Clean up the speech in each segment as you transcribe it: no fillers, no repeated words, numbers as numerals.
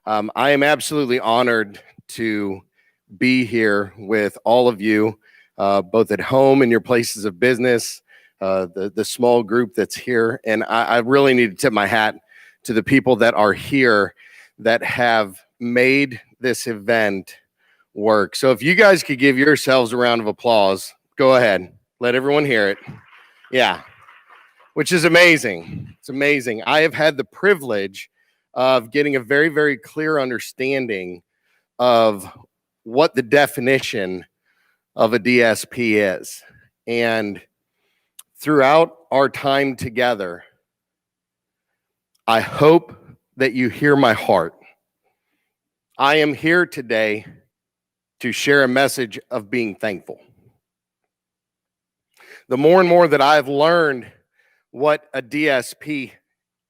I am absolutely honored to be here with all of you, both at home and your places of business, the small group that's here. And I really need to tip my hat to the people that are here that have made this event work. So if you guys could give yourselves a round of applause, go ahead. Let everyone hear it. Yeah, which is amazing. It's amazing. I have had the privilege of getting a very, very clear understanding of what the definition of a DSP is. And throughout our time together, I hope that you hear my heart. I am here today to share a message of being thankful. The more and more that I've learned what a DSP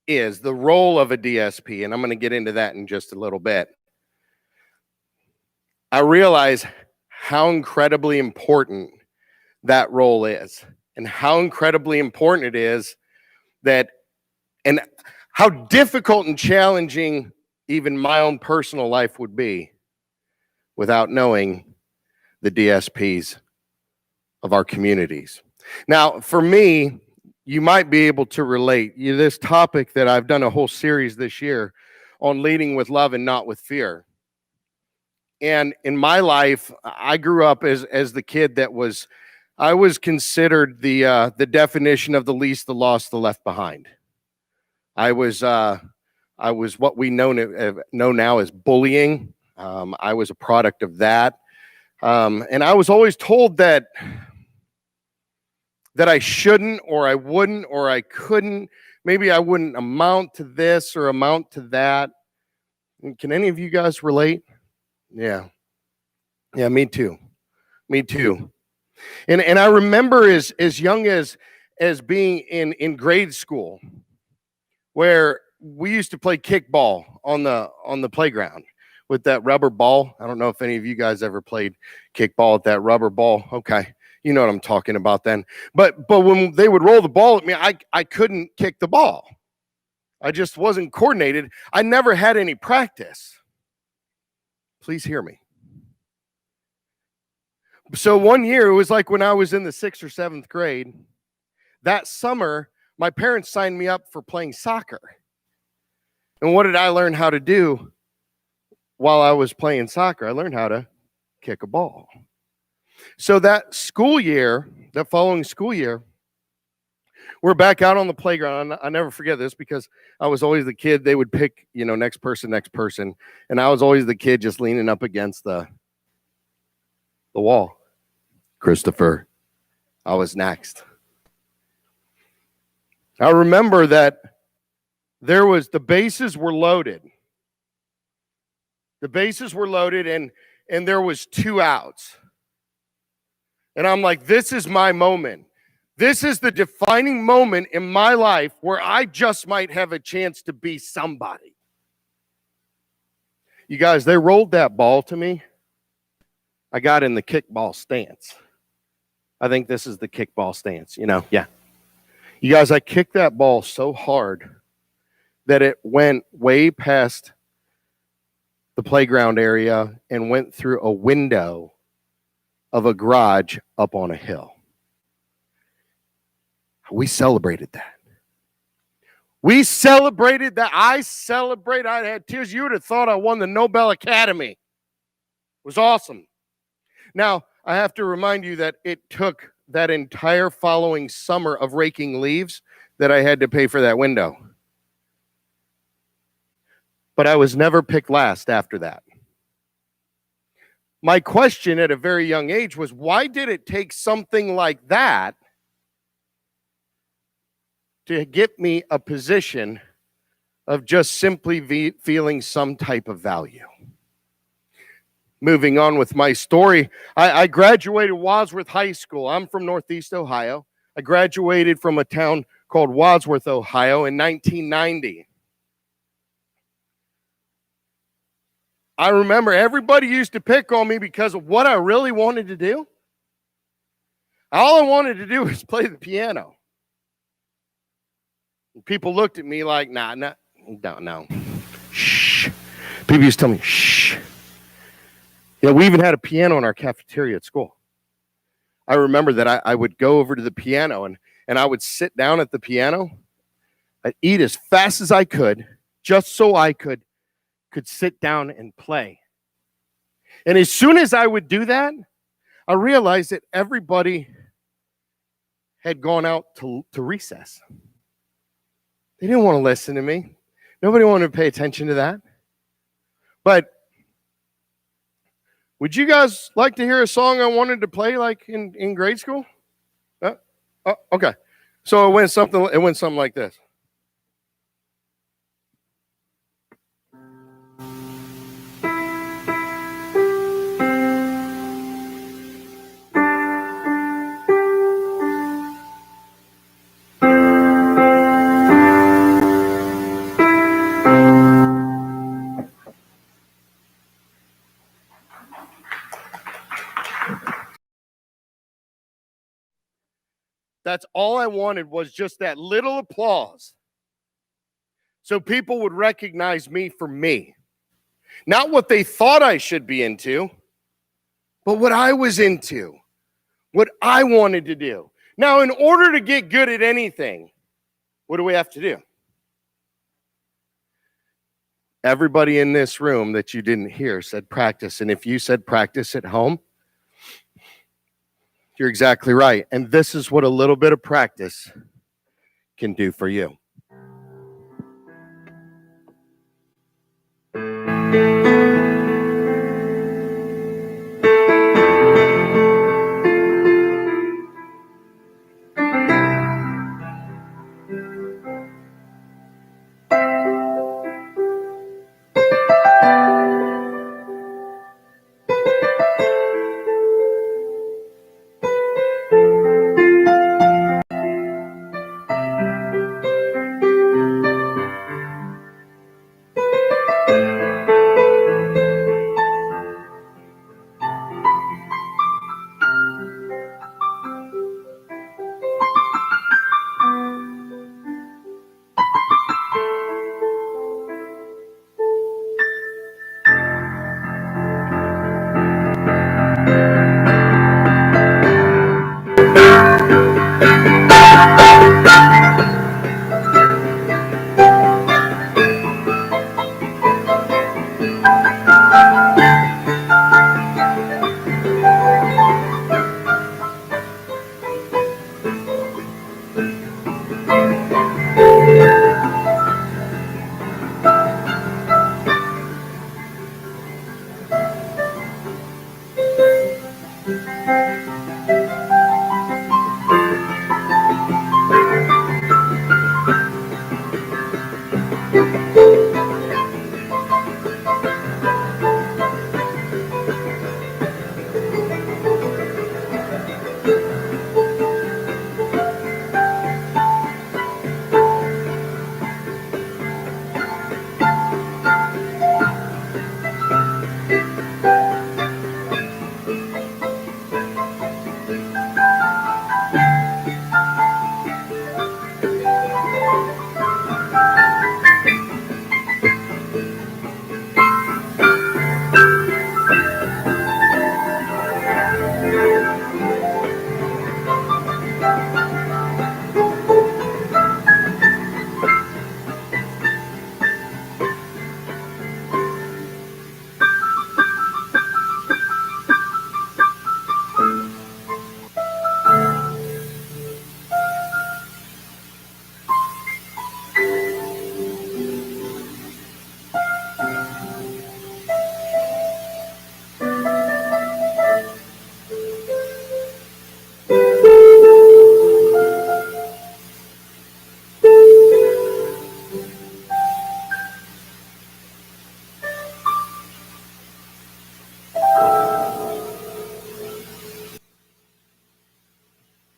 is, the role of a DSP, and I'm going to get into that in just a little bit, I realize how incredibly important that role is and how incredibly important it is that, and how difficult and challenging even my own personal life would be without knowing the DSPs of our communities. Now, for me, you might be able to relate. This topic that I've done a whole series this year on leading with love and not with fear. And in my life, I grew up as the kid that I was considered the definition of the least, the lost, the left behind. I was what we know now as bullying. I was a product of that. And I was always told that I shouldn't, or I wouldn't, or I couldn't. Maybe I wouldn't amount to this or amount to that. Can any of you guys relate? Yeah. Yeah, me too. Me too. And I remember as young as being in grade school, where we used to play kickball on the playground with that rubber ball. I don't know if any of you guys ever played kickball with that rubber ball. Okay. You know what I'm talking about then. But when they would roll the ball at me, I couldn't kick the ball. I just wasn't coordinated. I never had any practice. Please hear me. So one year, it was like when I was in the 6th or 7th grade. That summer, my parents signed me up for playing soccer. And what did I learn how to do while I was playing soccer? I learned how to kick a ball. So that following school year, we're back out on the playground. I never forget this because I was always the kid. They would pick, next person. And I was always the kid just leaning up against the wall. Christopher, I was next. I remember that the bases were loaded. The bases were loaded and there was 2 outs. And I'm like, this is my moment. This is the defining moment in my life where I just might have a chance to be somebody. You guys, they rolled that ball to me. I got in the kickball stance. I think this is the kickball stance, yeah. You guys, I kicked that ball so hard that it went way past the playground area and went through a window of a garage up on a hill. We celebrated that. We celebrated that. I had tears. You would have thought I won the Nobel Academy. It was awesome. Now, I have to remind you that it took that entire following summer of raking leaves that I had to pay for that window. But I was never picked last after that. My question at a very young age was, why did it take something like that to get me a position of just simply feeling some type of value? Moving on with my story, I graduated Wadsworth High School. I'm from Northeast Ohio. I graduated from a town called Wadsworth, Ohio in 1990. I remember everybody used to pick on me because of what I really wanted to do. All I wanted to do was play the piano. And people looked at me like, no. Shh. People used to tell me, shh. Yeah, we even had a piano in our cafeteria at school. I remember that I would go over to the piano and I would sit down at the piano. I'd eat as fast as I could, just so I could sit down and play. And as soon as I would do that, I realized that everybody had gone out to recess. They didn't want to listen to me. Nobody wanted to pay attention to that. But would you guys like to hear a song I wanted to play like in grade school? Okay. So it went something like this. That's all I wanted, was just that little applause. So people would recognize me for me. Not what they thought I should be into, but what I was into, what I wanted to do. Now, in order to get good at anything, what do we have to do? Everybody in this room that you didn't hear said practice. And if you said practice at home, you're exactly right. And this is what a little bit of practice can do for you.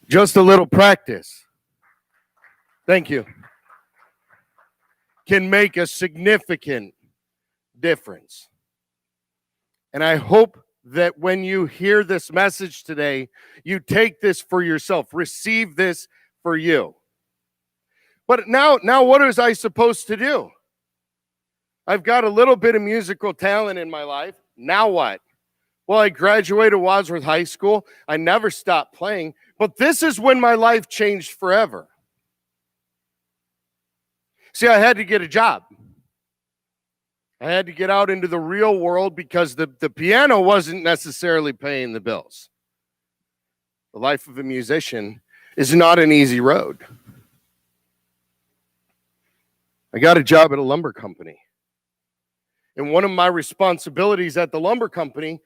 Just a little practice, thank you, can make a significant difference. And I hope that when you hear this message today, you take this for yourself, receive this for you. But now what was I supposed to do? I've got a little bit of musical talent in my life. Now what? Well, I graduated Wadsworth High School. I never stopped playing, but this is when my life changed forever. See, I had to get a job. I had to get out into the real world because the piano wasn't necessarily paying the bills. The life of a musician is not an easy road. I got a job at a lumber company. And one of my responsibilities at the lumber company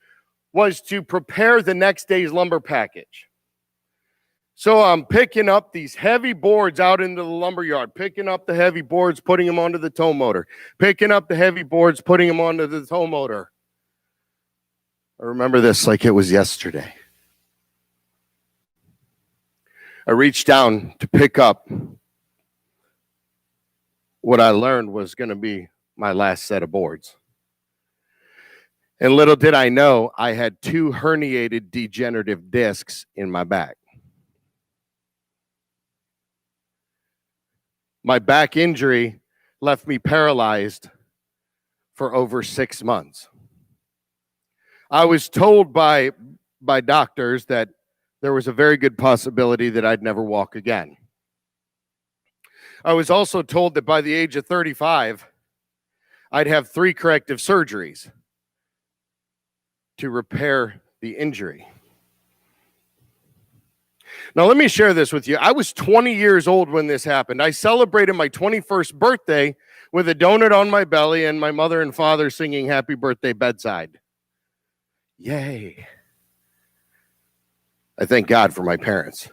was to prepare the next day's lumber package. So I'm picking up these heavy boards out into the lumber yard, picking up the heavy boards, putting them onto the tow motor, picking up the heavy boards, putting them onto the tow motor. I remember this like it was yesterday. I reached down to pick up what I learned was going to be my last set of boards. And little did I know, I had 2 herniated degenerative discs in my back. My back injury left me paralyzed for over 6 months. I was told by doctors that there was a very good possibility that I'd never walk again. I was also told that by the age of 35, I'd have 3 corrective surgeries to repair the injury. Now, let me share this with you. I was 20 years old when this happened. I celebrated my 21st birthday with a donut on my belly and my mother and father singing happy birthday bedside. Yay. I thank God for my parents.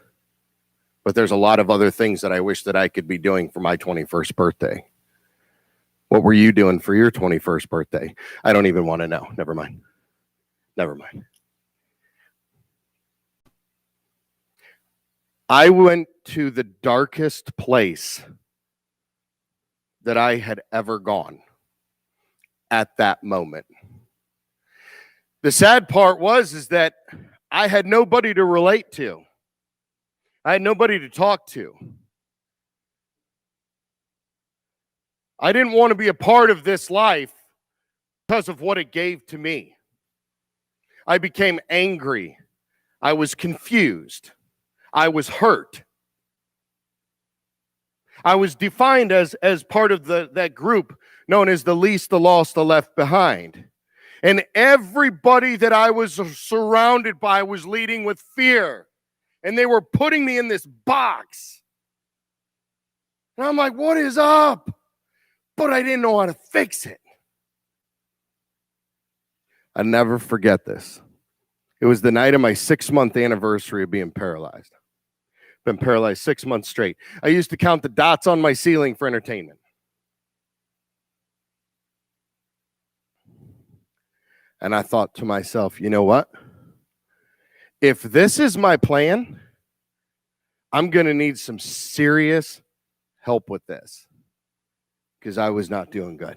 But there's a lot of other things that I wish that I could be doing for my 21st birthday. What were you doing for your 21st birthday? I don't even want to know. Never mind. Never mind. I went to the darkest place that I had ever gone at that moment. The sad part is that I had nobody to relate to. I had nobody to talk to. I didn't want to be a part of this life because of what it gave to me. I became angry. I was confused. I was hurt. I was defined as part of that group known as the least, the lost, the left behind. And everybody that I was surrounded by was leading with fear. And they were putting me in this box. And I'm like, what is up? But I didn't know how to fix it. I'll never forget this. It was the night of my 6-month anniversary of being paralyzed. Been paralyzed 6 months straight. I used to count the dots on my ceiling for entertainment. And I thought to myself, you know what? If this is my plan, I'm going to need some serious help with this because I was not doing good.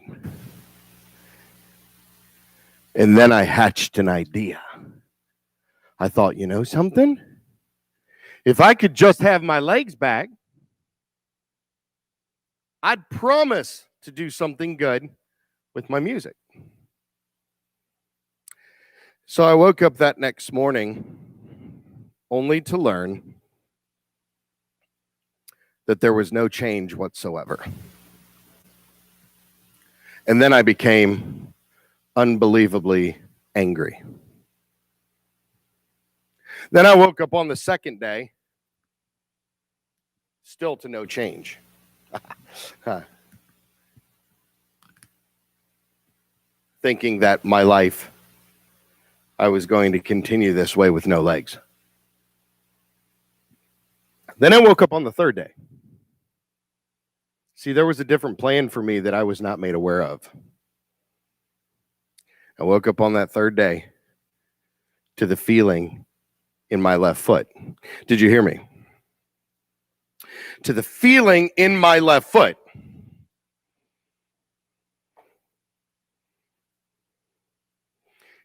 And then I hatched an idea. I thought, you know something? If I could just have my legs back, I'd promise to do something good with my music. So I woke up that next morning only to learn that there was no change whatsoever. And then I became unbelievably angry. Then I woke up on the second day, still to no change. Thinking that my life, I was going to continue this way with no legs. Then I woke up on the third day. See, there was a different plan for me that I was not made aware of. I woke up on that third day to the feeling in my left foot. Did you hear me? To the feeling in my left foot.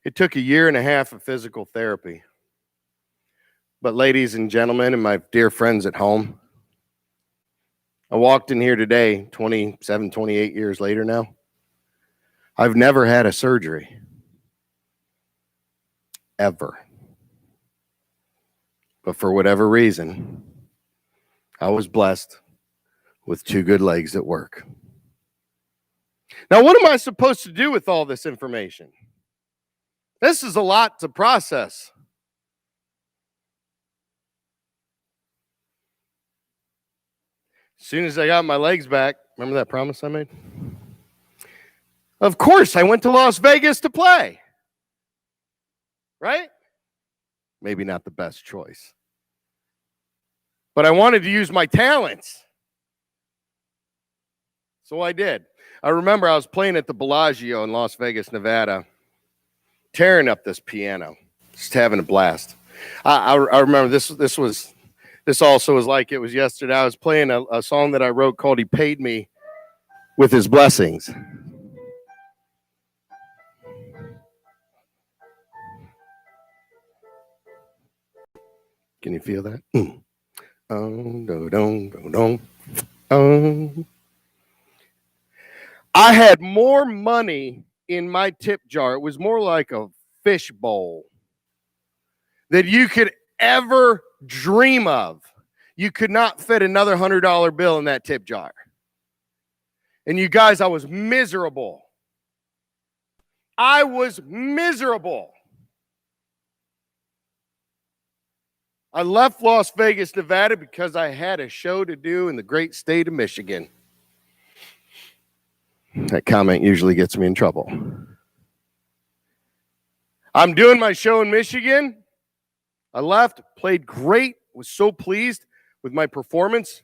It took a 1.5 years of physical therapy. But ladies and gentlemen, and my dear friends at home, I walked in here today, 27, 28 years later now, I've never had a surgery. Ever. But for whatever reason, I was blessed with 2 good legs that work. Now, what am I supposed to do with all this information? This is a lot to process. As soon as I got my legs back, remember that promise I made? Of course, I went to Las Vegas to play. Right? Maybe not the best choice. But I wanted to use my talents. So I did. I remember I was playing at the Bellagio in Las Vegas, Nevada, tearing up this piano, just having a blast. I remember this also was like it was yesterday. I was playing a song that I wrote called "He Paid Me with His Blessings." Can you feel that? I had more money in my tip jar. It was more like a fish bowl that you could ever dream of. You could not fit another $100 bill in that tip jar. And you guys, I was miserable. I was miserable. I left Las Vegas, Nevada because I had a show to do in the great state of Michigan. That comment usually gets me in trouble. I'm doing my show in Michigan. I left, played great, was so pleased with my performance,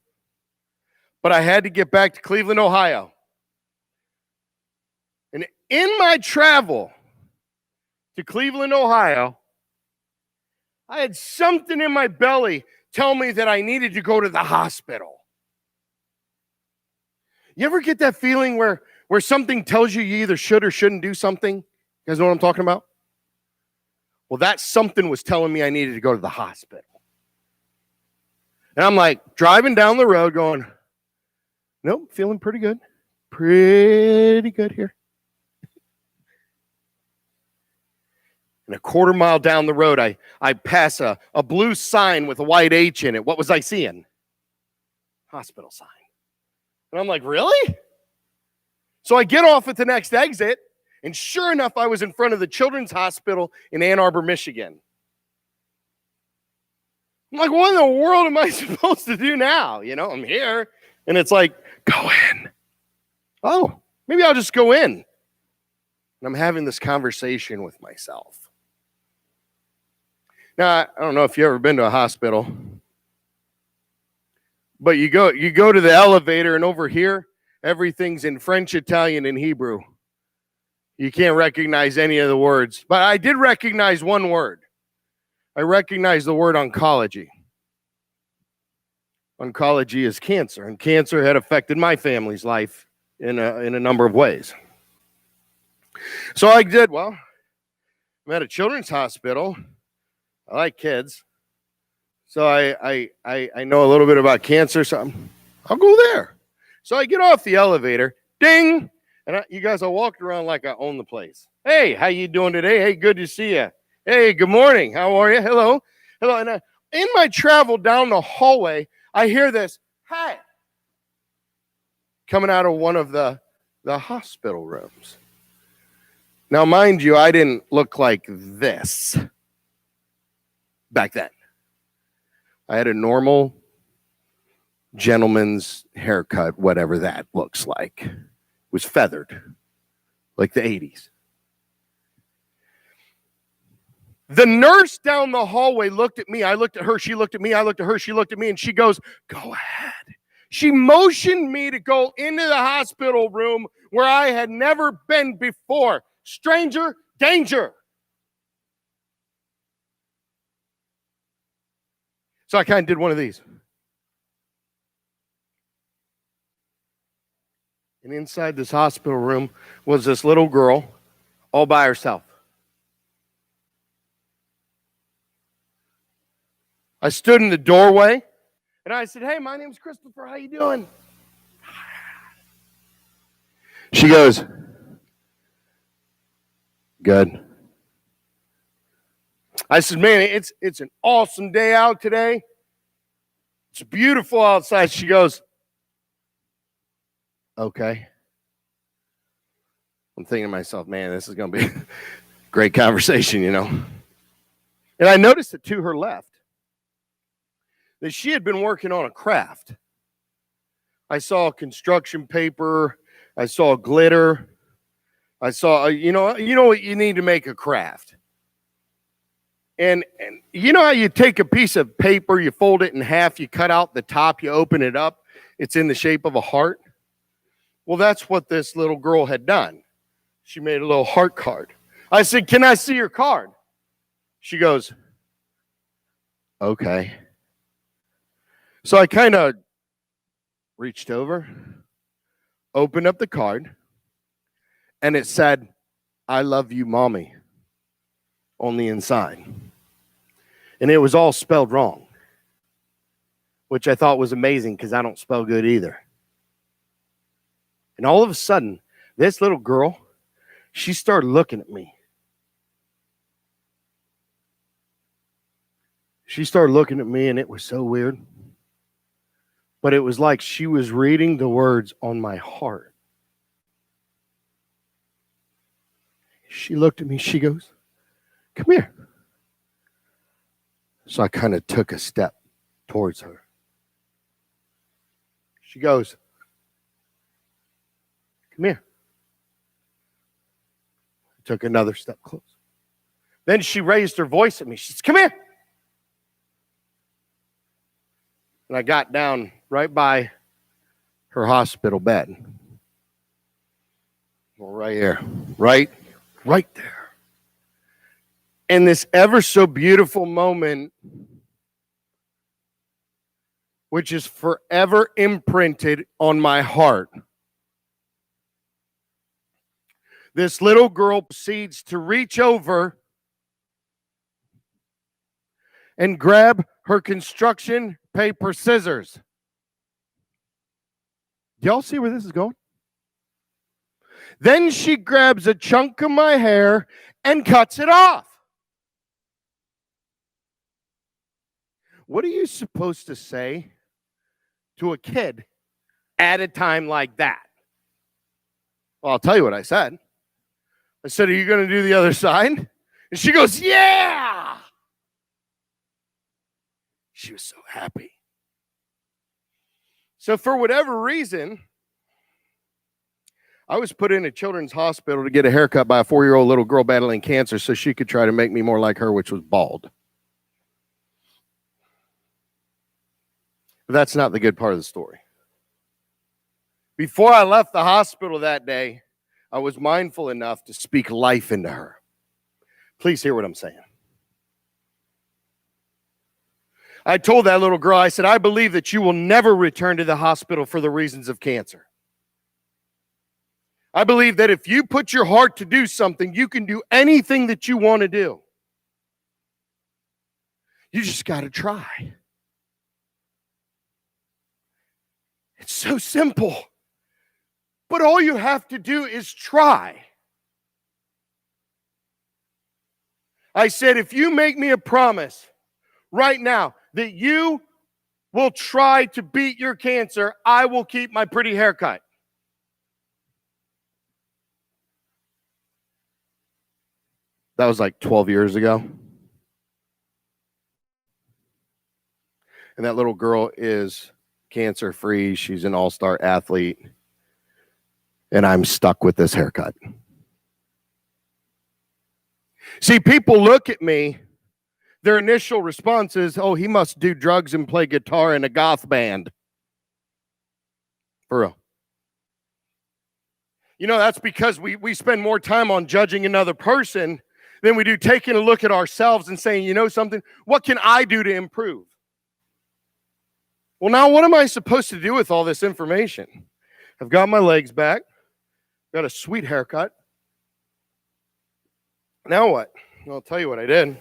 but I had to get back to Cleveland, Ohio. And in my travel to Cleveland, Ohio, I had something in my belly tell me that I needed to go to the hospital. You ever get that feeling where something tells you either should or shouldn't do something? You guys know what I'm talking about? Well, that something was telling me I needed to go to the hospital. And I'm like driving down the road going, nope, feeling pretty good. Pretty good here. And a quarter mile down the road, I pass a blue sign with a white H in it. What was I seeing? Hospital sign. And I'm like, really? So I get off at the next exit, and sure enough, I was in front of the Children's Hospital in Ann Arbor, Michigan. I'm like, what in the world am I supposed to do now? You know, I'm here, and it's like, go in. Oh, maybe I'll just go in. And I'm having this conversation with myself. Now, I don't know if you've ever been to a hospital, but you go to the elevator, and over here, everything's in French, Italian, and Hebrew. You can't recognize any of the words. But I did recognize one word. I recognize the word oncology. Oncology is cancer, and cancer had affected my family's life in a number of ways. So I did, well, I'm at a children's hospital. I like kids. So I know a little bit about cancer, so I'll go there. So I get off the elevator, ding, and you guys, I walked around like I own the place. Hey, how you doing today? Hey, good to see you. Hey, good morning. How are you? Hello. Hello. And in my travel down the hallway, I hear this, hey, coming out of one of the hospital rooms. Now, mind you, I didn't look like this back then. I had a normal gentleman's haircut, whatever that looks like. It was feathered, like the 80s. The nurse down the hallway looked at me. I looked at her. She looked at me. I looked at her. She looked at me. And she goes, go ahead. She motioned me to go into the hospital room where I had never been before. Stranger danger. So I kind of did one of these. And inside this hospital room was this little girl all by herself. I stood in the doorway and I said, hey, my name's Christopher. How you doing? She goes, Good. I said, man, it's an awesome day out today. It's beautiful outside. She goes, okay. I'm thinking to myself, man, this is going to be a great conversation, And I noticed that to her left, that she had been working on a craft. I saw construction paper. I saw glitter. I saw, you know what you need to make a craft. And you know how you take a piece of paper, you fold it in half, you cut out the top, you open it up, it's in the shape of a heart. Well, that's what this little girl had done. She made a little heart card. I said, can I see your card? She goes, okay. So I kind of reached over, opened up the card, and it said, I love you, Mommy, on the inside. And it was all spelled wrong, which I thought was amazing because I don't spell good either. And all of a sudden, this little girl, she started looking at me. She started looking at me, and it was so weird. But it was like she was reading the words on my heart. She looked at me. She goes, come here. So I kind of took a step towards her. She goes, come here. I took another step closer. Then she raised her voice at me. She said, come here. And I got down right by her hospital bed. Well, right here. Right there. And this ever so beautiful moment, which is forever imprinted on my heart. This little girl proceeds to reach over and grab her construction paper scissors. Y'all see where this is going? Then she grabs a chunk of my hair and cuts it off. What are you supposed to say to a kid at a time like that? Well, I'll tell you what I said. I said, are you going to do the other side? And she goes, yeah. She was so happy. So for whatever reason, I was put in a children's hospital to get a haircut by a 4-year-old little girl battling cancer so she could try to make me more like her, which was bald. But that's not the good part of the story. Before I left the hospital that day, I was mindful enough to speak life into her. Please hear what I'm saying. I told that little girl, I said, I believe that you will never return to the hospital for the reasons of cancer. I believe that if you put your heart to do something, you can do anything that you want to do. You just got to try. It's so simple. But all you have to do is try. I said, if you make me a promise right now that you will try to beat your cancer, I will keep my pretty haircut. That was like 12 years ago. And that little girl is cancer-free. She's an all-star athlete. And I'm stuck with this haircut. See, people look at me, their initial response is, oh, he must do drugs and play guitar in a goth band. For real. You know, that's because we spend more time on judging another person than we do taking a look at ourselves and saying, you know something, what can I do to improve? Well, now what am I supposed to do with all this information? I've got my legs back, got a sweet haircut. Now what? I'll tell you what I did.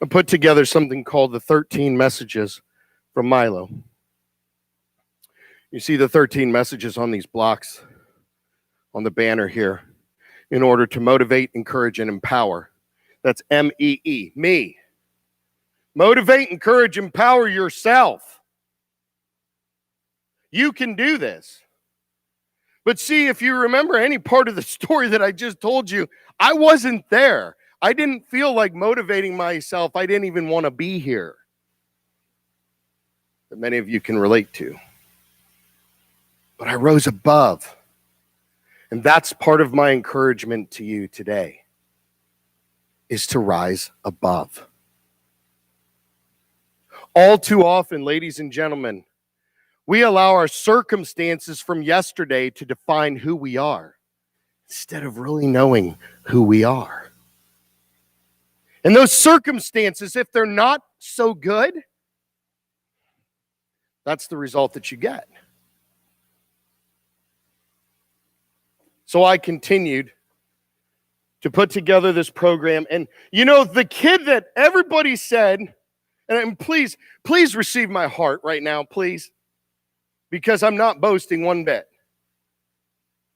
I put together something called the 13 messages from Milo. You see the 13 messages on these blocks on the banner here in order to motivate, encourage, and empower. That's M-E-E, me. Motivate, encourage, empower yourself. You can do this. But see, if you remember any part of the story that I just told you, I wasn't there. I didn't feel like motivating myself. I didn't even want to be here. That many of you can relate to. But I rose above. And that's part of my encouragement to you today, is to rise above. All too often, ladies and gentlemen, we allow our circumstances from yesterday to define who we are instead of really knowing who we are. And those circumstances, if they're not so good, that's the result that you get. So I continued to put together this program. And you know, the kid that everybody said, and please receive my heart right now, please, because I'm not boasting one bit.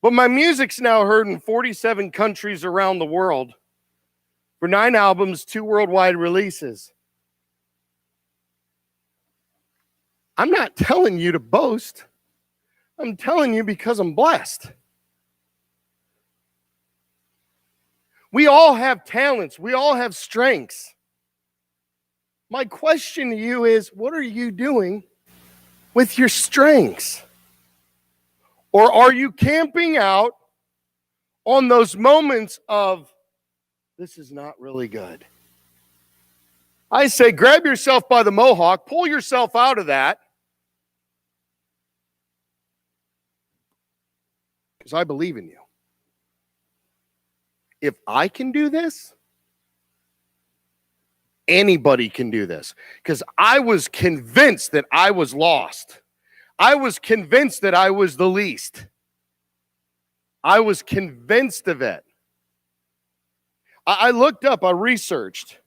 But my music's now heard in 47 countries around the world for 9 albums, 2 worldwide releases. I'm not telling you to boast. I'm telling you because I'm blessed. We all have talents. We all have strengths. My question to you is, what are you doing with your strengths? Or are you camping out on those moments of, this is not really good? I say, grab yourself by the mohawk, pull yourself out of that. Because I believe in you. If I can do this, anybody can do this. Because I was convinced that I was lost. I was convinced that I was the least. I was convinced of it. I looked up, I researched.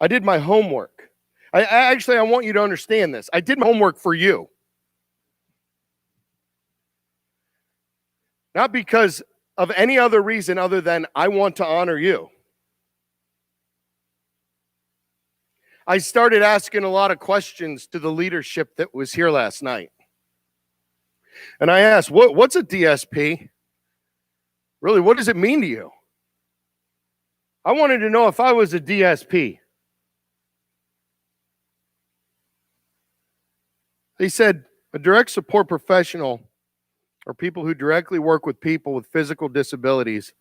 I did my homework. I want you to understand this. I did my homework for you. Not because of any other reason other than I want to honor you. I started asking a lot of questions to the leadership that was here last night. And I asked, what's a DSP? Really, what does it mean to you? I wanted to know if I was a DSP. They said a direct support professional or people who directly work with people with physical disabilities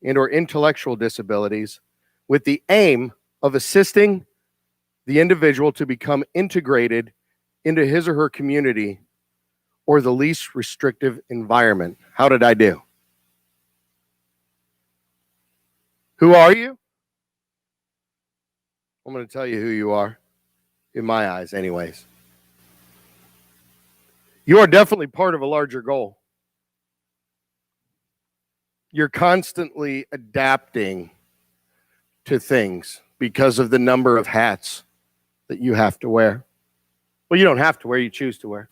and or intellectual disabilities with the aim of assisting the individual to become integrated into his or her community or the least restrictive environment. How did I do? Who are you? I'm going to tell you who you are, in my eyes anyways. You are definitely part of a larger goal. You're constantly adapting to things because of the number of hats that you have to wear. Well, you don't have to wear, you choose to wear.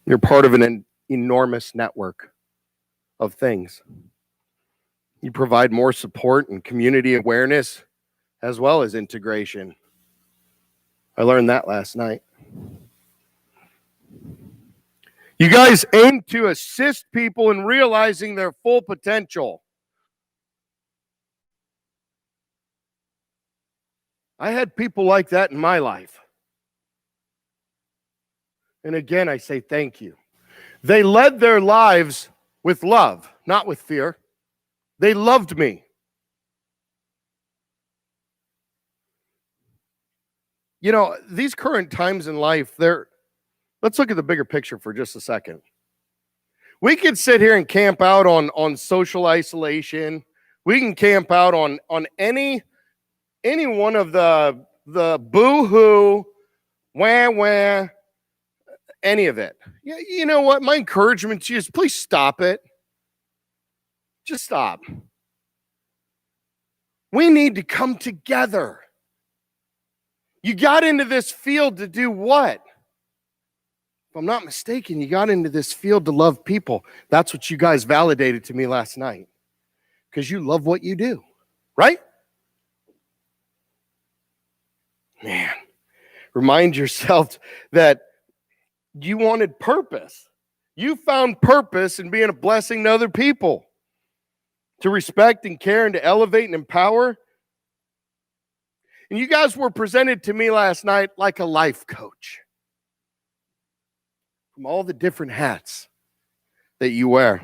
You're part of an enormous network of things. You provide more support and community awareness as well as integration. I learned that last night. You guys aim to assist people in realizing their full potential. I had people like that in my life. And again, I say thank you. They led their lives with love, not with fear. They loved me. You know, these current times in life, let's look at the bigger picture for just a second. We could sit here and camp out on social isolation. We can camp out on any one of the boo-hoo, wah-wah, any of it. You know what? My encouragement to you is please stop it. Just stop. We need to come together. You got into this field to do what? If I'm not mistaken, you got into this field to love people. That's what you guys validated to me last night. Because you love what you do, right? Man, remind yourself that you wanted purpose. You found purpose in being a blessing to other people, to respect and care and to elevate and empower. And you guys were presented to me last night like a life coach from all the different hats that you wear.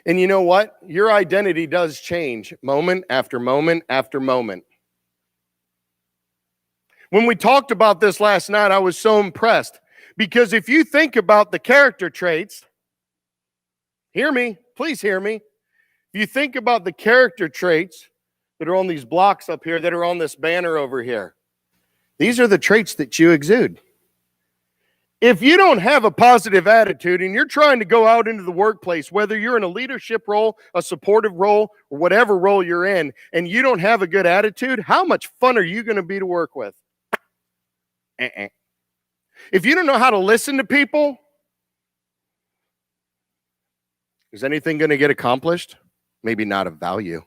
And you know what? Your identity does change moment after moment after moment. When we talked about this last night, I was so impressed because if you think about the character traits, hear me, please hear me. If you think about the character traits that are on these blocks up here, that are on this banner over here, these are the traits that you exude. If you don't have a positive attitude and you're trying to go out into the workplace, whether you're in a leadership role, a supportive role, or whatever role you're in, and you don't have a good attitude, how much fun are you going to be to work with? If you don't know how to listen to people, is anything going to get accomplished? Maybe not of value.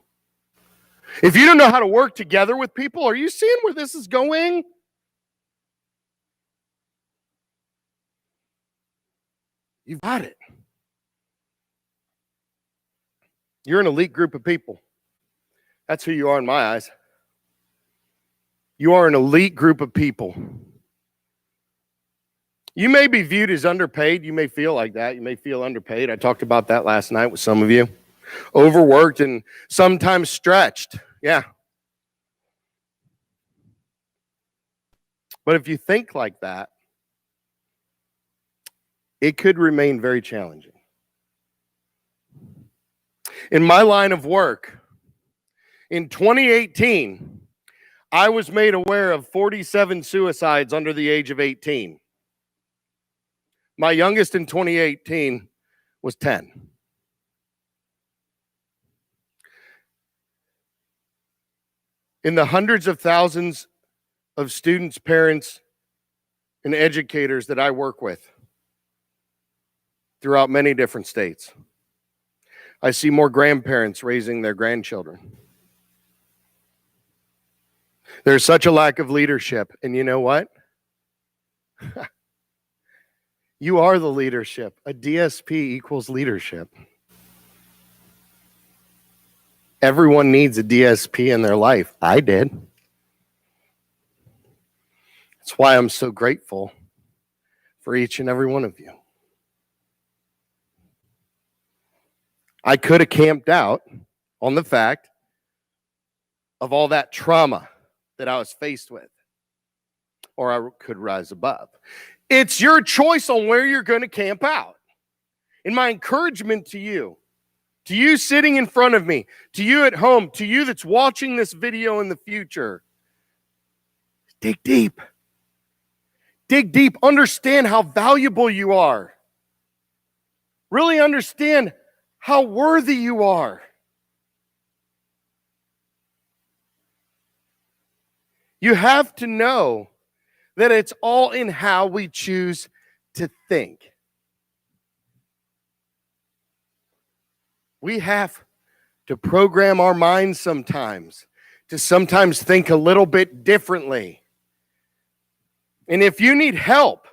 If you don't know how to work together with people, are you seeing where this is going? You've got it. You're an elite group of people. That's who you are in my eyes. You are an elite group of people. You may be viewed as underpaid. You may feel like that. You may feel underpaid. I talked about that last night with some of you. Overworked and sometimes stretched. Yeah. But if you think like that, it could remain very challenging. In my line of work, in 2018, I was made aware of 47 suicides under the age of 18. My youngest in 2018 was 10. In the hundreds of thousands of students, parents, and educators that I work with throughout many different states, I see more grandparents raising their grandchildren. There's such a lack of leadership. And you know what? You are the leadership. A DSP equals leadership. Everyone needs a DSP in their life. I did. That's why I'm so grateful for each and every one of you. I could have camped out on the fact of all that trauma that I was faced with, or I could rise above. It's your choice on where you're going to camp out. And my encouragement to you sitting in front of me, to you at home, to you that's watching this video in the future, dig deep. Dig deep. Understand how valuable you are. Really understand how worthy you are. You have to know that it's all in how we choose to think. We have to program our minds sometimes to sometimes think a little bit differently. And if you need help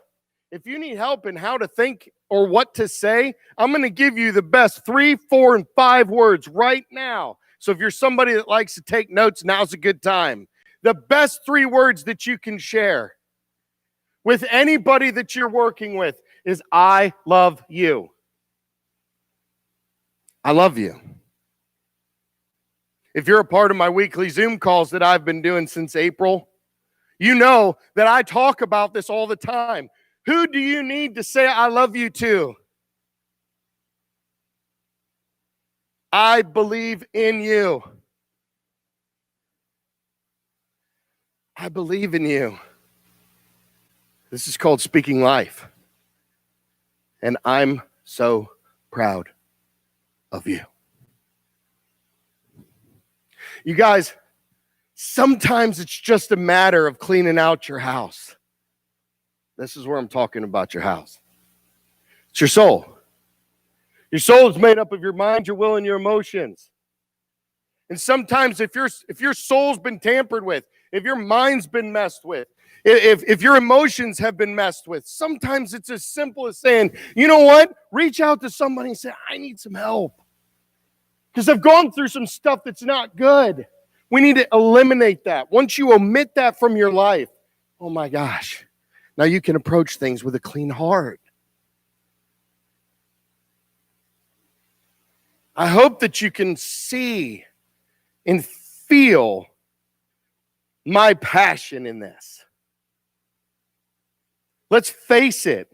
in how to think or what to say, I'm going to give you the best 3, 4, and 5 words right now. So if you're somebody that likes to take notes, now's a good time. The best 3 words that you can share with anybody that you're working with is I love you. I love you. If you're a part of my weekly Zoom calls that I've been doing since April, you know that I talk about this all the time. Who do you need to say I love you to? I believe in you. I believe in you. This is called speaking life. And I'm so proud of you. You guys, sometimes it's just a matter of cleaning out your house. This is where I'm talking about your house. It's your soul. Your soul is made up of your mind, your will, and your emotions. And sometimes if your soul's been tampered with, if your mind's been messed with, if your emotions have been messed with, sometimes it's as simple as saying, you know what? Reach out to somebody and say, I need some help. Because I've gone through some stuff that's not good. We need to eliminate that. Once you omit that from your life, oh my gosh, now you can approach things with a clean heart. I hope that you can see and feel my passion in this. Let's face it.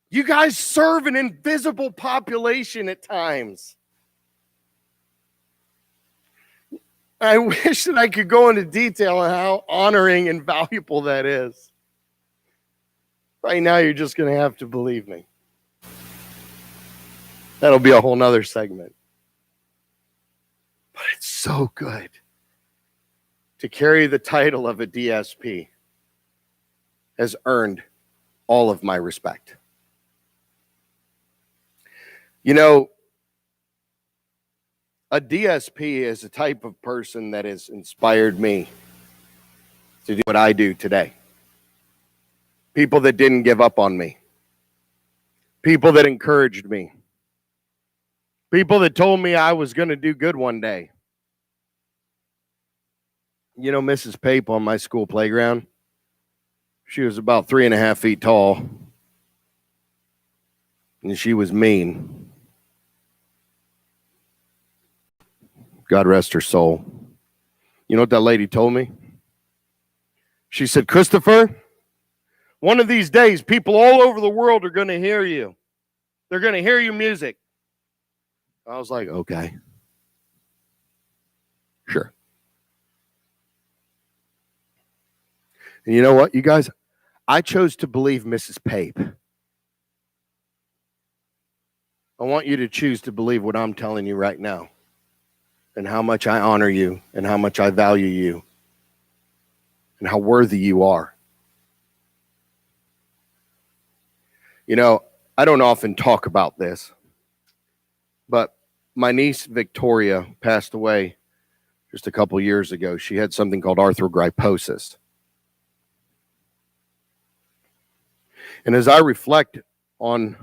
You guys serve an invisible population at times. I wish that I could go into detail on how honoring and valuable that is. Right now, you're just going to have to believe me. That'll be a whole nother segment. But it's so good to carry the title of a DSP has earned all of my respect. You know, a DSP is a type of person that has inspired me to do what I do today. People that didn't give up on me. People that encouraged me. People that told me I was going to do good one day. You know, Mrs. Pape on my school playground, she was about 3.5 feet tall. And she was mean. God rest her soul. You know what that lady told me? She said, Christopher, one of these days, people all over the world are going to hear you. They're going to hear your music. I was like, okay. Sure. And you know what, you guys? I chose to believe Mrs. Pape. I want you to choose to believe what I'm telling you right now, and how much I honor you, and how much I value you, and how worthy you are. You know, I don't often talk about this, but my niece Victoria passed away just a couple years ago. She had something called arthrogryposis. And as I reflect on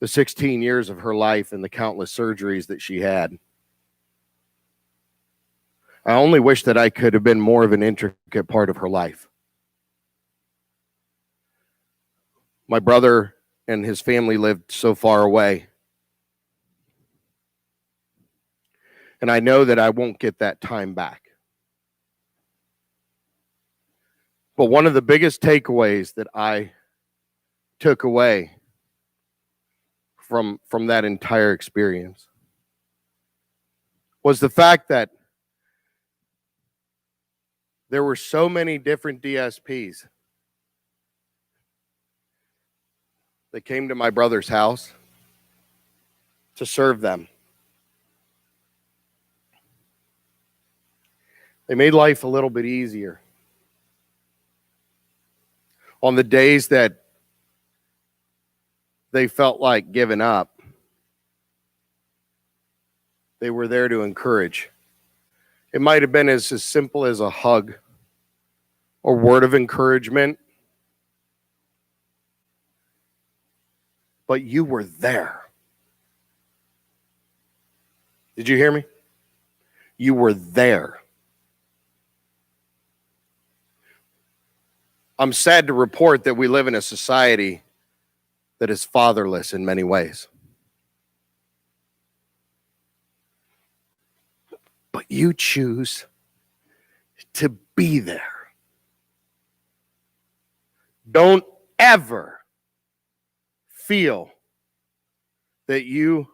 the 16 years of her life and the countless surgeries that she had, I only wish that I could have been more of an intricate part of her life. My brother and his family lived so far away. And I know that I won't get that time back. But one of the biggest takeaways that I took away from that entire experience was the fact that there were so many different DSPs that came to my brother's house to serve them. They made life a little bit easier. On the days that they felt like giving up, they were there to encourage. It might have been as simple as a hug or word of encouragement, but you were there. Did you hear me? You were there. I'm sad to report that we live in a society that is fatherless in many ways. But you choose to be there. Don't ever feel that you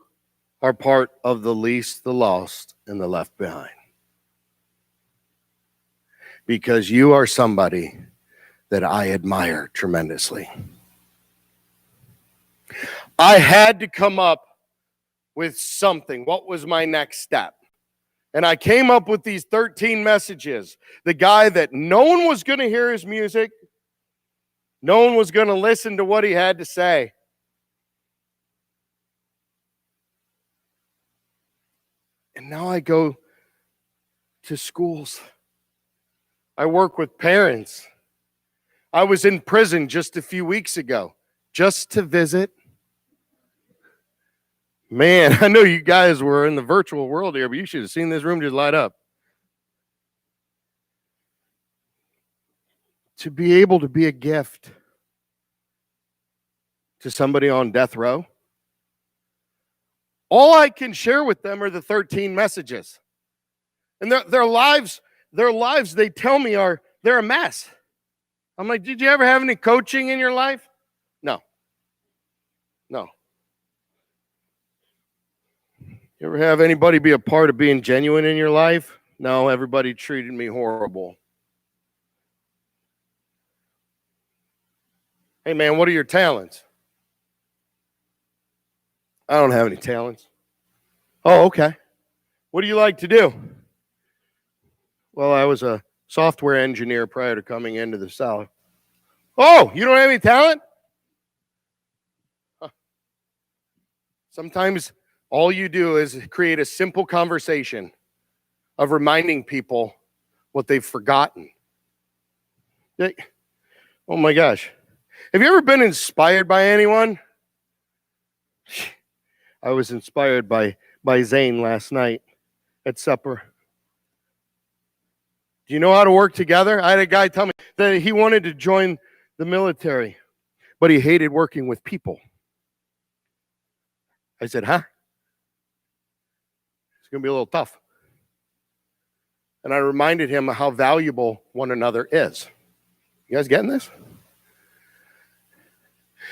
are part of the least, the lost, and the left behind. Because you are somebody that I admire tremendously. I had to come up with something. What was my next step? And I came up with these 13 messages. The guy that no one was going to hear his music, No one was going to listen to what he had to say. And now I go to schools. I work with parents. I was in prison just a few weeks ago, just to visit. Man, I know you guys were in the virtual world here, but you should have seen this room just light up. To be able to be a gift to somebody on death row, all I can share with them are the 13 messages. And their lives, they tell me they're a mess. I'm like, did you ever have any coaching in your life? No. You ever have anybody be a part of being genuine in your life? No, everybody treated me horrible. Hey man, what are your talents? I don't have any talents. Oh, okay. What do you like to do? Well, I was a software engineer prior to coming into the South. Oh, you don't have any talent? Huh. Sometimes all you do is create a simple conversation of reminding people what they've forgotten. Oh my gosh. Have you ever been inspired by anyone? I was inspired by Zane last night at supper. Do you know how to work together? I had a guy tell me that he wanted to join the military, but he hated working with people. I said, huh? It's going to be a little tough. And I reminded him how valuable one another is. You guys getting this?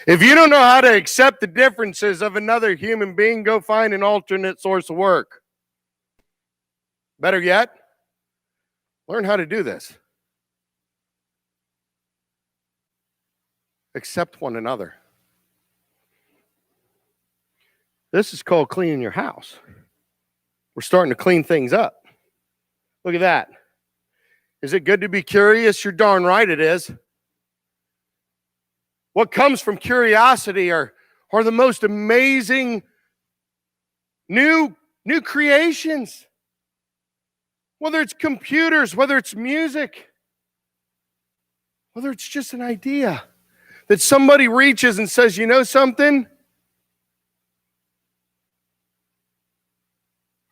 If you don't know how to accept the differences of another human being, go find an alternate source of work. Better yet, learn how to do this. Accept one another. This is called cleaning your house. We're starting to clean things up. Look at that. Is it good to be curious? You're darn right it is. What comes from curiosity are the most amazing new creations. Whether it's computers, whether it's music, whether it's just an idea that somebody reaches and says, you know something?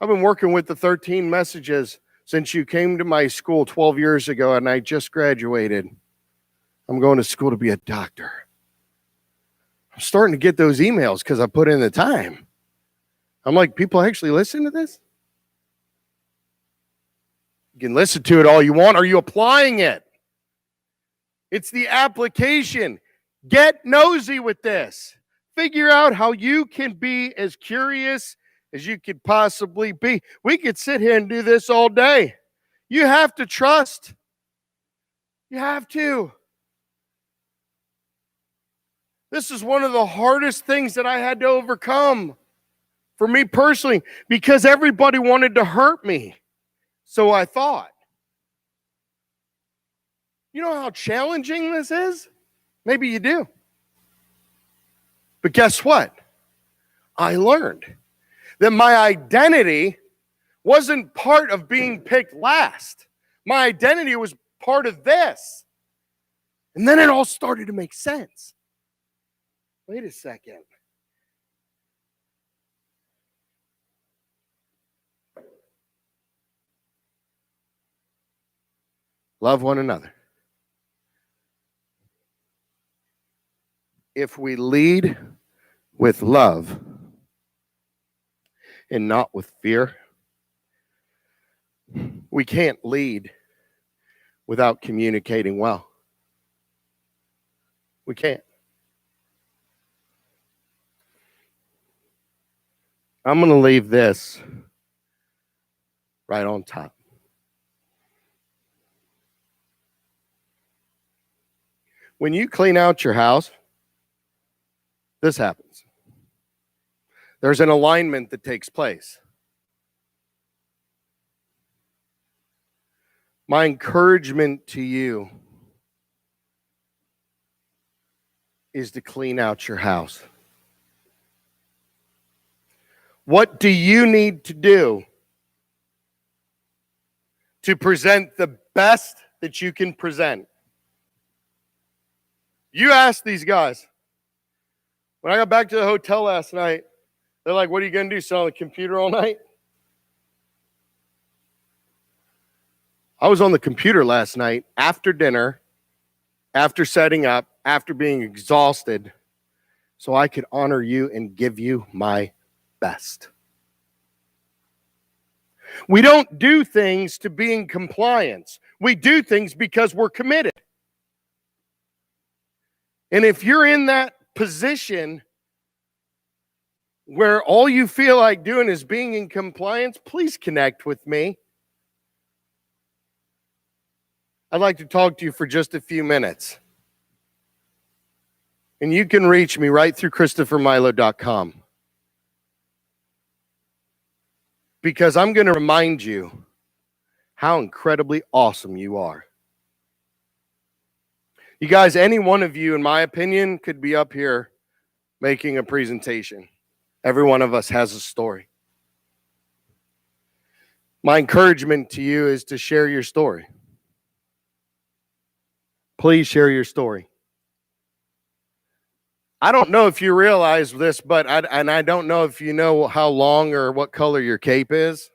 I've been working with the 13 messages since you came to my school 12 years ago, and I just graduated. I'm going to school to be a doctor. I'm starting to get those emails because I put in the time. I'm like, people actually listen to this? You can listen to it all you want. Are you applying it? It's the application. Get nosy with this. Figure out how you can be as curious as you could possibly be. We could sit here and do this all day. You have to trust. You have to. This is one of the hardest things that I had to overcome for me personally, because everybody wanted to hurt me. So I thought. You know how challenging this is? Maybe you do. But guess what? I learned that my identity wasn't part of being picked last. My identity was part of this. And then it all started to make sense. Wait a second. Love one another. If we lead with love and not with fear, we can't lead without communicating well. We can't. I'm going to leave this right on top. When you clean out your house, this happens. There's an alignment that takes place. My encouragement to you is to clean out your house. What do you need to do to present the best that you can present? You ask these guys. When I got back to the hotel last night, they're like, what are you going to do, sit on the computer all night? I was on the computer last night after dinner, after setting up, after being exhausted, so I could honor you and give you my best. We don't do things to be in compliance. We do things because we're committed. And if you're in that position where all you feel like doing is being in compliance, please connect with me. I'd like to talk to you for just a few minutes. And you can reach me right through ChristopherMilo.com. Because I'm going to remind you how incredibly awesome you are. You guys, any one of you, in my opinion, could be up here making a presentation. Every one of us has a story. My encouragement to you is to share your story. Please share your story. I don't know if you realize this, but I don't know if you know how long or what color your cape is.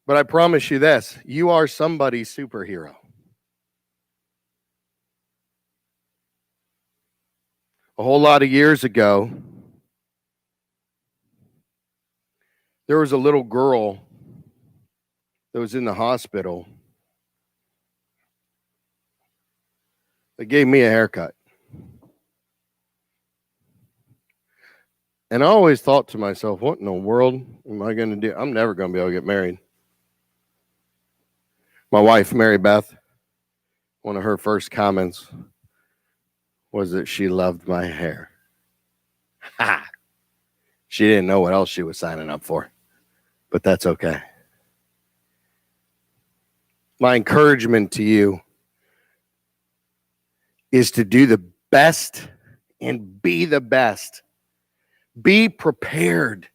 But I promise you this, you are somebody's superhero. A whole lot of years ago, there was a little girl that was in the hospital that gave me a haircut. And I always thought to myself, what in the world am I going to do? I'm never going to be able to get married. My wife, Mary Beth, one of her first comments was that she loved my hair. Ha! She didn't know what else she was signing up for, but that's okay. My encouragement to you is to do the best and be the best. Be prepared.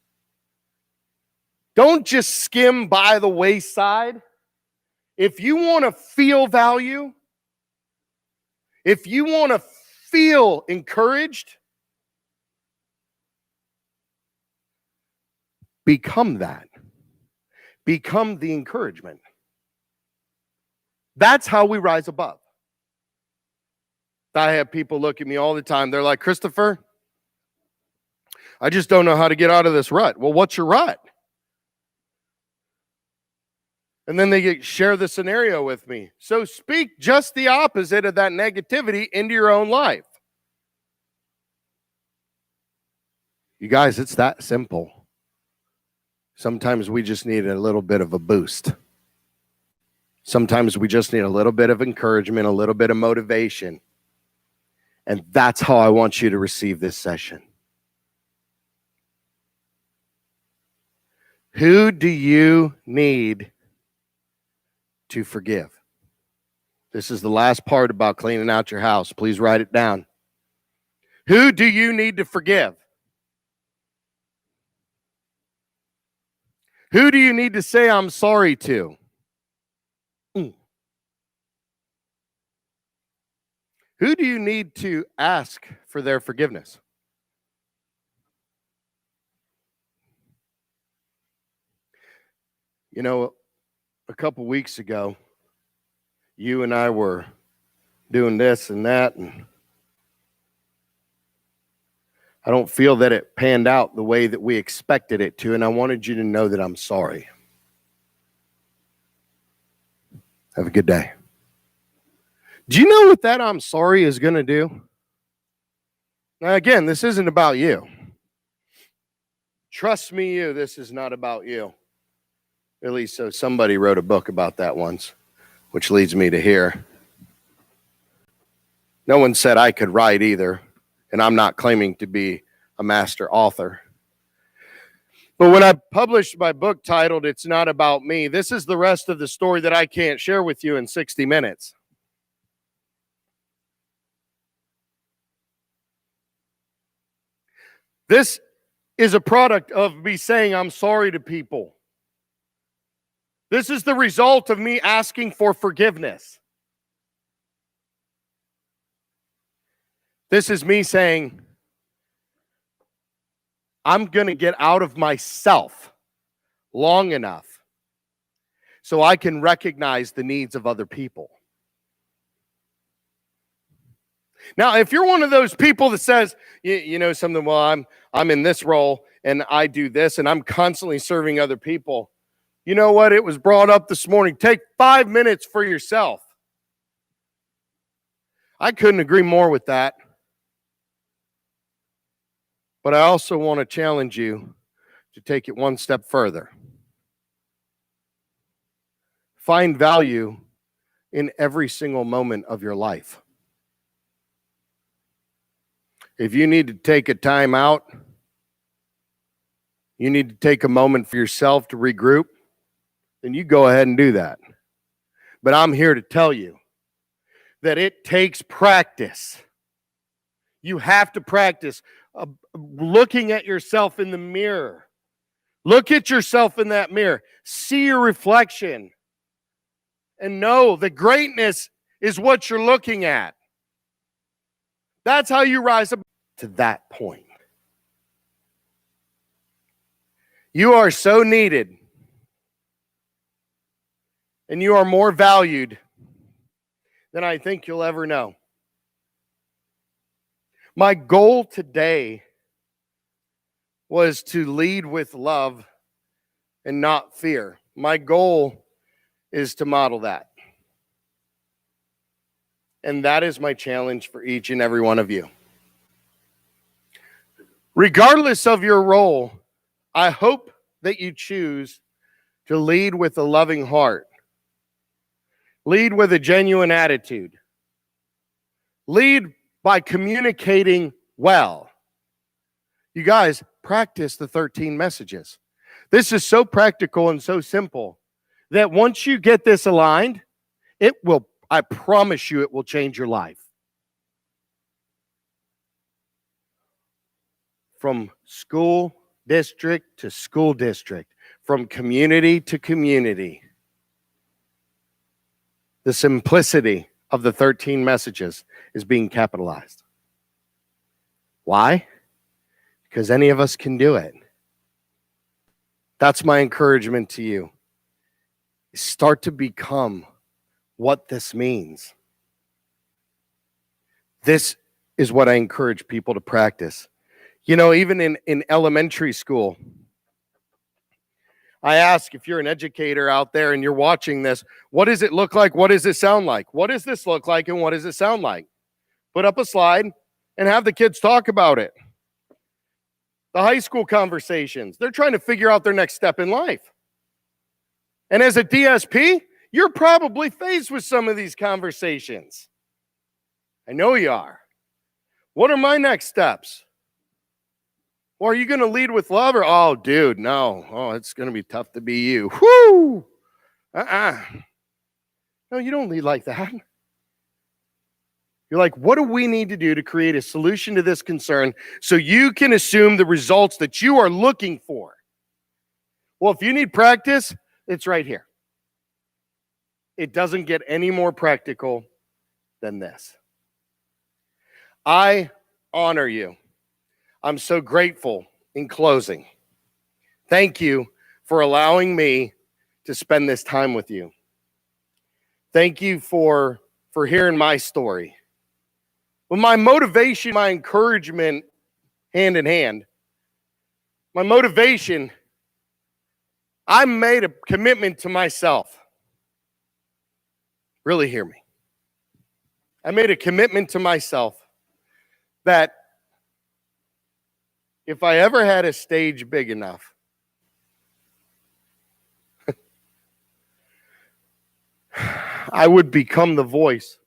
Don't just skim by the wayside. If you want to feel value, if you want to feel encouraged, become that. Become the encouragement. That's how we rise above. I have people look at me all the time. They're like, Christopher, I just don't know how to get out of this rut. Well, what's your rut? And then they share the scenario with me. So speak just the opposite of that negativity into your own life. You guys, it's that simple. Sometimes we just need a little bit of a boost. Sometimes we just need a little bit of encouragement, a little bit of motivation. And that's how I want you to receive this session. Who do you need to forgive? This is the last part about cleaning out your house. Please write it down. Who do you need to forgive? Who do you need to say I'm sorry to? Who do you need to ask for their forgiveness? You know, a couple weeks ago, you and I were doing this and that, and I don't feel that it panned out the way that we expected it to, and I wanted you to know that I'm sorry. Have a good day. Do you know what that I'm sorry is going to do? Now, again, this isn't about you. Trust me, this is not about you. At least so somebody wrote a book about that once, which leads me to here. No one said I could write either, and I'm not claiming to be a master author. But when I published my book titled, It's Not About Me, this is the rest of the story that I can't share with you in 60 minutes. This is a product of me saying I'm sorry to people. This is the result of me asking for forgiveness. This is me saying, I'm going to get out of myself long enough so I can recognize the needs of other people. Now, if you're one of those people that says, you know something, well, I'm in this role and I do this and I'm constantly serving other people. You know what? It was brought up this morning. Take 5 minutes for yourself. I couldn't agree more with that. But I also want to challenge you to take it one step further. Find value in every single moment of your life. If you need to take a time out, you need to take a moment for yourself to regroup, then you go ahead and do that. But I'm here to tell you that it takes practice. You have to practice looking at yourself in the mirror. Look at yourself in that mirror. See your reflection. And know that greatness is what you're looking at. That's how you rise up to that point. You are so needed. And you are more valued than I think you'll ever know. My goal today was to lead with love and not fear. My goal is to model that. And that is my challenge for each and every one of you. Regardless of your role, I hope that you choose to lead with a loving heart. Lead with a genuine attitude. Lead by communicating well. You guys, practice the 13 messages. This is so practical and so simple that once you get this aligned, it will, I promise you, it will change your life. From school district to school district, from community to community. The simplicity of the 13 messages is being capitalized. Why? Because any of us can do it. That's my encouragement to you. Start to become what this means. This is what I encourage people to practice. You know, even in elementary school, I ask, if you're an educator out there and you're watching this, what does it look like? What does it sound like? What does this look like and what does it sound like? Put up a slide and have the kids talk about it. The high school conversations, they're trying to figure out their next step in life. And as a DSP, you're probably faced with some of these conversations. I know you are. What are my next steps? Well, are you going to lead with love or, oh, dude, no. Oh, it's going to be tough to be you. Whoo! No, you don't lead like that. You're like, what do we need to do to create a solution to this concern so you can assume the results that you are looking for? Well, if you need practice, it's right here. It doesn't get any more practical than this. I honor you. I'm so grateful in closing. Thank you for allowing me to spend this time with you. Thank you for hearing my story. With my motivation, my encouragement hand in hand, my motivation, I made a commitment to myself. Really hear me. I made a commitment to myself that if I ever had a stage big enough, I would become the voice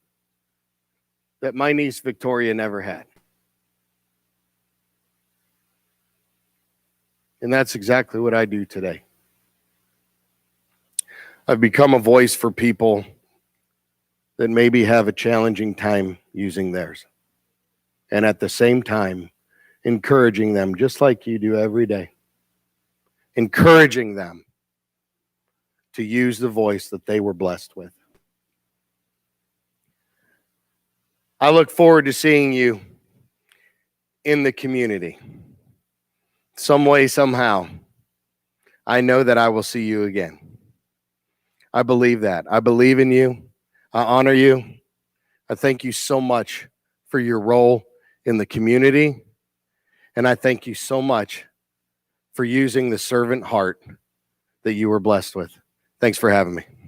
that my niece Victoria never had. And that's exactly what I do today. I've become a voice for people that maybe have a challenging time using theirs. And at the same time, encouraging them just like you do every day, encouraging them to use the voice that they were blessed with. I look forward to seeing you in the community. Some way, somehow, I know that I will see you again. I believe that. I believe in you. I honor you. I thank you so much for your role in the community. And I thank you so much for using the servant heart that you were blessed with. Thanks for having me.